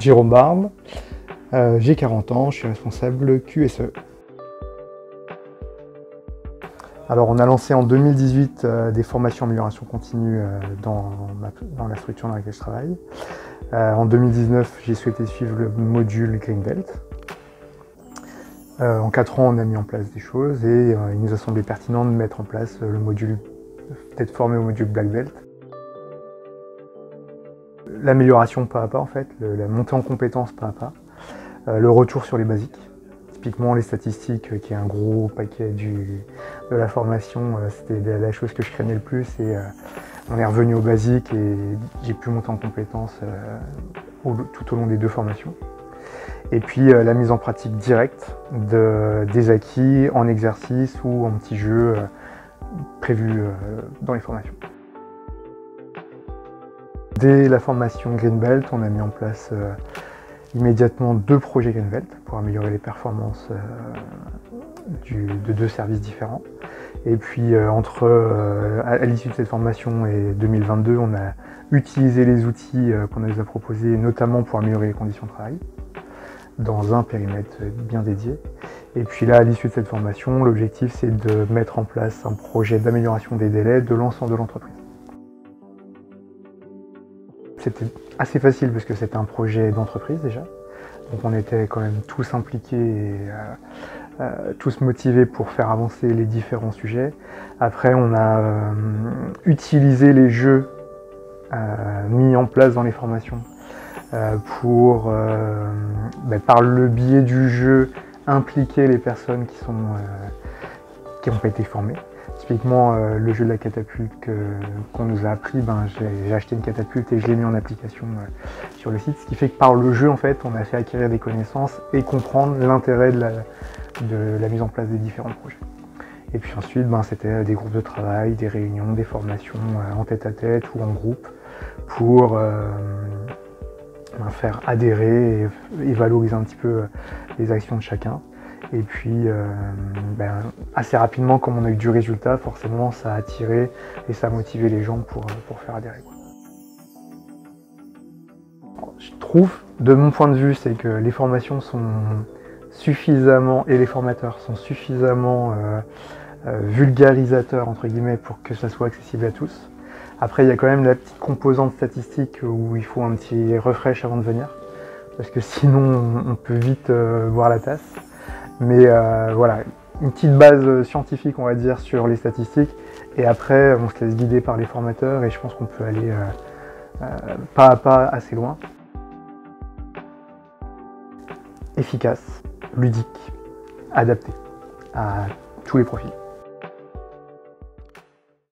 Jérôme Barbe, j'ai 40 ans, je suis responsable QSE. Alors on a lancé en 2018 des formations amélioration continue dans la structure dans laquelle je travaille. En 2019, j'ai souhaité suivre le module Greenbelt. En 4 ans, on a mis en place des choses et il nous a semblé pertinent de mettre en place le module, d'être formé au module Black Belt. L'amélioration pas à pas en fait, la montée en compétences pas à pas, le retour sur les basiques. Typiquement les statistiques, qui est un gros paquet de la formation, c'était la chose que je craignais le plus et on est revenu aux basiques et j'ai pu monter en compétences tout au long des 2 formations. Et puis la mise en pratique directe des acquis en exercice ou en petits jeux prévus dans les formations. Dès la formation Greenbelt, on a mis en place immédiatement 2 projets Greenbelt pour améliorer les performances de 2 services différents. Et puis à l'issue de cette formation et 2022, on a utilisé les outils qu'on nous a proposés, notamment pour améliorer les conditions de travail, dans un périmètre bien dédié. Et puis là, à l'issue de cette formation, l'objectif c'est de mettre en place un projet d'amélioration des délais de l'ensemble de l'entreprise. C'était assez facile parce que c'était un projet d'entreprise déjà. Donc on était quand même tous impliqués et tous motivés pour faire avancer les différents sujets. Après on a utilisé les jeux mis en place dans les formations pour, par le biais du jeu, impliquer les personnes qui n'ont pas été formées. Typiquement, le jeu de la catapulte qu'on nous a appris, j'ai acheté une catapulte et je l'ai mis en application sur le site. Ce qui fait que par le jeu, en fait, on a fait acquérir des connaissances et comprendre l'intérêt de la mise en place des différents projets. Et puis ensuite, c'était des groupes de travail, des réunions, des formations en tête-à-tête ou en groupe pour faire adhérer et valoriser un petit peu les actions de chacun. Et puis, assez rapidement, comme on a eu du résultat, forcément, ça a attiré et ça a motivé les gens pour faire adhérer. Je trouve, de mon point de vue, c'est que les formations sont suffisamment, et les formateurs sont suffisamment vulgarisateurs, entre guillemets, pour que ça soit accessible à tous. Après, il y a quand même la petite composante statistique où il faut un petit refresh avant de venir, parce que sinon, on peut vite boire la tasse. Mais voilà, une petite base scientifique, on va dire, sur les statistiques. Et après, on se laisse guider par les formateurs et je pense qu'on peut aller pas à pas assez loin. Efficace, ludique, adapté à tous les profils.